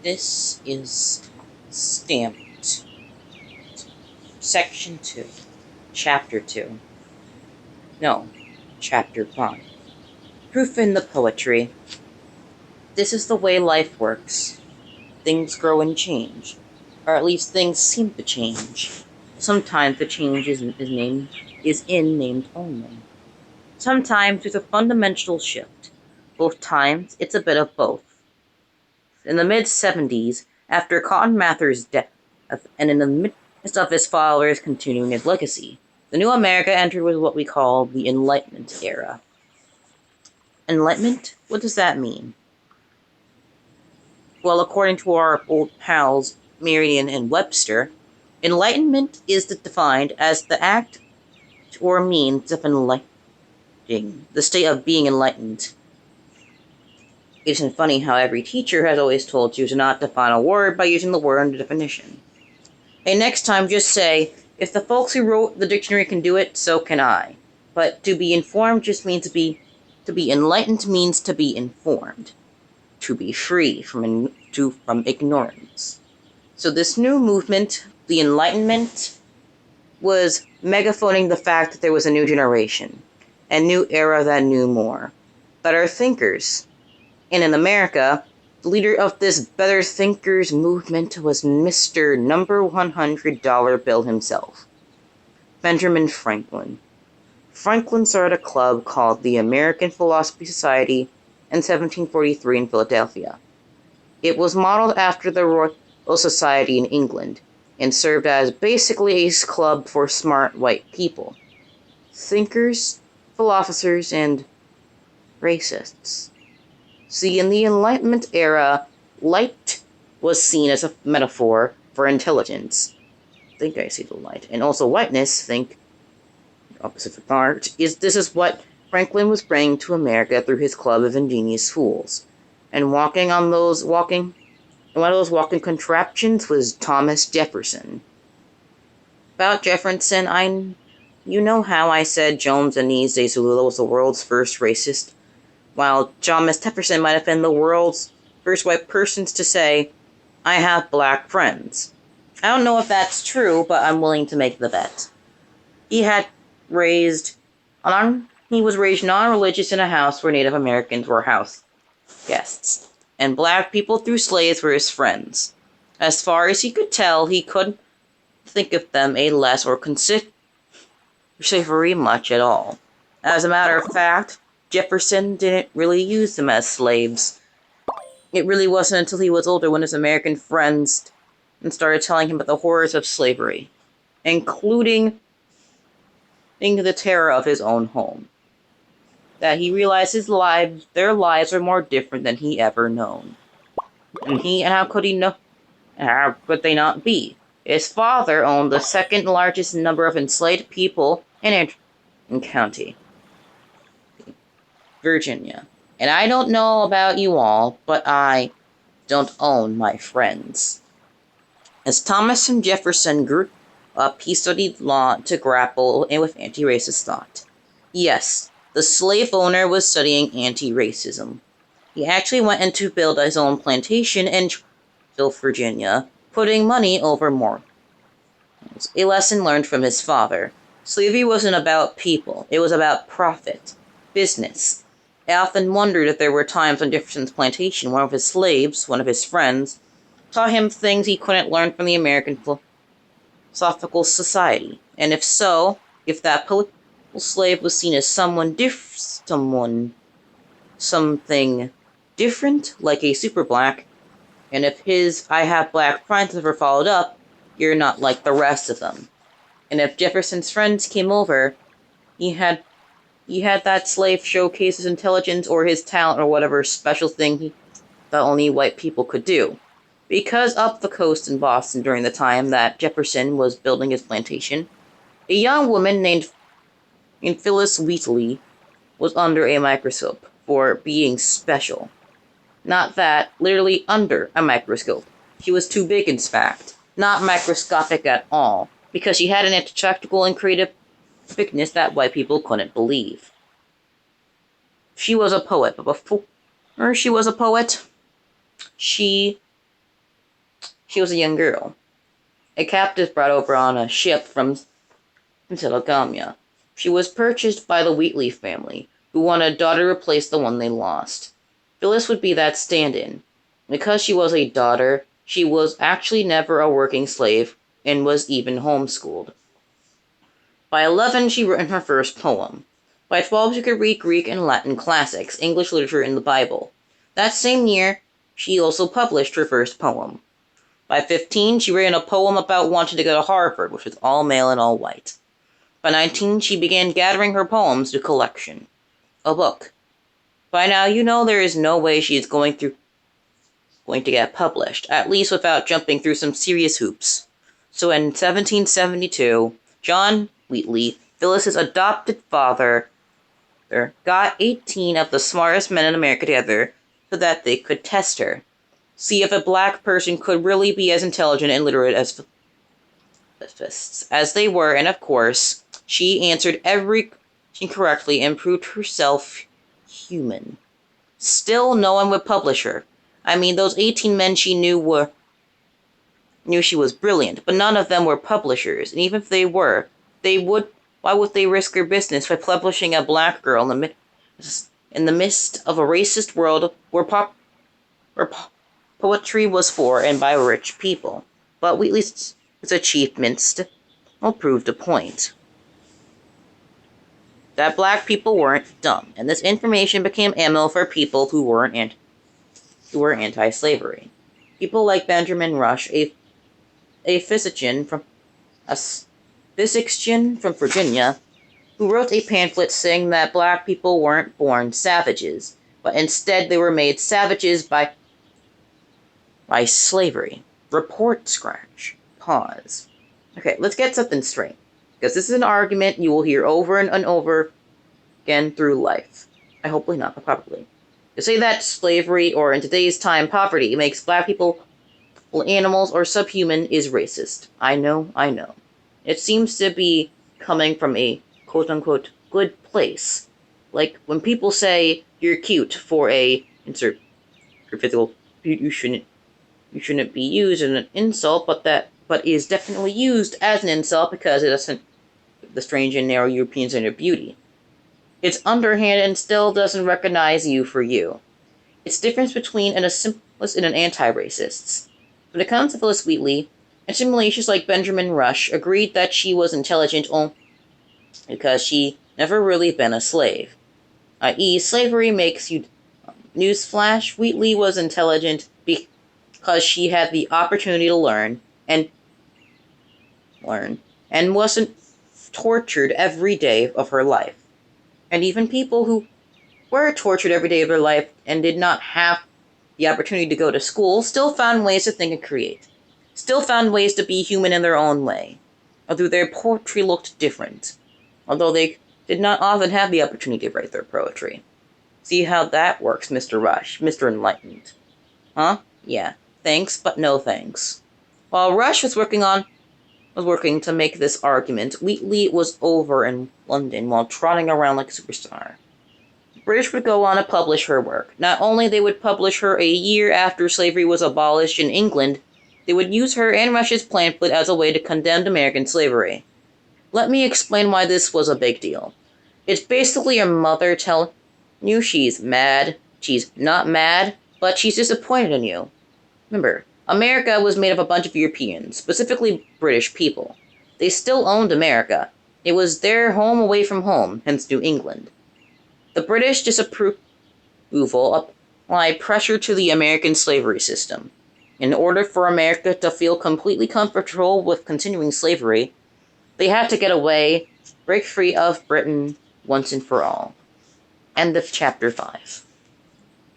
This is Stamped, Section 2, Chapter 2. No, Chapter 5. Proof in the Poetry. This is the way life works. Things grow and change, or at least things seem to change. Sometimes the change is in named only. Sometimes there's a fundamental shift. Both times, it's a bit of both. In the mid-70s, after Cotton Mather's death, and in the midst of his followers continuing his legacy, the new America entered what we call the Enlightenment era. Enlightenment? What does that mean? Well, according to our old pals Merriam and Webster, enlightenment is defined as the act or means of enlightening, the state of being enlightened. Isn't it funny how every teacher has always told you to not define a word by using the word under definition? And next time just say, if the folks who wrote the dictionary can do it, so can I. But to be informed just means to be enlightened means to be informed. To be free from ignorance. So this new movement, the Enlightenment, was megaphoning the fact that there was a new generation, a new era that knew more, better thinkers. And in America, the leader of this better thinkers movement was Mr. Number $100 Bill himself, Benjamin Franklin. Franklin started a club called the American Philosophy Society in 1743 in Philadelphia. It was modeled after the Royal Society in England and served as basically a club for smart white people, thinkers, philosophers, and racists. See, in the Enlightenment era, light was seen as a metaphor for intelligence. Think I see the light. And also whiteness, think opposite of art, this is what Franklin was bringing to America through his club of ingenious fools. And one of those walking contraptions was Thomas Jefferson. About Jefferson, you know how I said Jones Anise de Zulula was the world's first racist, while Thomas Jefferson might have been the world's first white person to say, I have black friends. I don't know if that's true, but I'm willing to make the bet. He was raised non-religious in a house where Native Americans were house guests, and black people through slaves were his friends. As far as he could tell, he couldn't think of them a less or consider very much at all. As a matter of fact, Jefferson didn't really use them as slaves. It really wasn't until he was older when his American friends started telling him about the horrors of slavery, including the terror of his own home, that he realized their lives were more different than he ever known. And how could he know? How could they not be? His father owned the second largest number of enslaved people in county, Virginia. And I don't know about you all, but I don't own my friends. As Thomas and Jefferson grew up, he studied law to grapple with anti-racist thought. Yes, the slave owner was studying anti-racism. He actually went in to build his own plantation in Virginia, putting money over more. A lesson learned from his father. Slavery wasn't about people, it was about profit, business. I often wondered if there were times on Jefferson's plantation one of his slaves, one of his friends, taught him things he couldn't learn from the American Philosophical Society. And if so, if that political slave was seen as something different, like a super black, and if his I have black friends never followed up, you're not like the rest of them. And if Jefferson's friends came over, he had that slave showcase his intelligence or his talent or whatever special thing that only white people could do. Because up the coast in Boston during the time that Jefferson was building his plantation, a young woman named Phyllis Wheatley was under a microscope for being special. Not that, literally under a microscope. She was too big, in fact. Not microscopic at all, because she had an intellectual and creative thickness that white people couldn't believe. She was a poet, but before she was a poet, she She was a young girl, a captive brought over on a ship from Telegamia. She was purchased by the Wheatley family, who wanted a daughter to replace the one they lost. Phyllis would be that stand-in. Because she was a daughter, she was actually never a working slave and was even homeschooled. By 11, she wrote her first poem. By 12, she could read Greek and Latin classics, English literature, and the Bible. That same year, she also published her first poem. By 15, she wrote a poem about wanting to go to Harvard, which was all male and all white. By 19, she began gathering her poems to collection. A book. By now, you know there is no way she is going to get published, at least without jumping through some serious hoops. So in 1772, John Wheatley, Phyllis's adopted father, got 18 of the smartest men in America together so that they could test her. See if a black person could really be as intelligent and literate as they were, and of course, she answered every question correctly and proved herself human. Still, no one would publish her. I mean, those 18 men she knew she was brilliant, but none of them were publishers, and even if they were, why would they risk their business by publishing a black girl in the midst of a racist world where poetry was for and by rich people? But Wheatley's achievements proved a point. That black people weren't dumb, and this information became ammo for people who were anti-slavery. People like Benjamin Rush, a physician from Virginia, who wrote a pamphlet saying that black people weren't born savages, but instead they were made savages by slavery. Report scratch. Pause. Okay, let's get something straight, because this is an argument you will hear over and over again through life. Hopefully not, but probably. To say that slavery, or in today's time poverty, makes black people animals or subhuman is racist. I know. It seems to be coming from a quote-unquote good place. Like when people say you're cute for a insert your physical, you shouldn't be used as an insult, but is definitely used as an insult because it doesn't give the strange and narrow Europeans in their beauty. It's underhand and still doesn't recognize you for you. It's the difference between an assimilist and an anti-racist. When it comes to Phyllis Wheatley, assimilations like Benjamin Rush agreed that she was intelligent only because she never really been a slave. I.e., slavery makes you newsflash, Wheatley was intelligent because she had the opportunity to learn and wasn't tortured every day of her life. And even people who were tortured every day of their life and did not have the opportunity to go to school still found ways to think and create. Still found ways to be human in their own way. Although their poetry looked different. Although they did not often have the opportunity to write their poetry. See how that works, Mr. Rush, Mr. Enlightened. Huh? Yeah. Thanks, but no thanks. While Rush was working to make this argument, Wheatley was over in London while trotting around like a superstar. The British would go on to publish her work. Not only they would publish her a year after slavery was abolished in England, they would use her and Rush's pamphlet as a way to condemn American slavery. Let me explain why this was a big deal. It's basically your mother telling you she's mad. She's not mad, but she's disappointed in you. Remember, America was made of a bunch of Europeans, specifically British people. They still owned America. It was their home away from home, hence New England. The British disapproval applied pressure to the American slavery system. In order for America to feel completely comfortable with continuing slavery, they had to get away, break free of Britain once and for all. End of Chapter 5.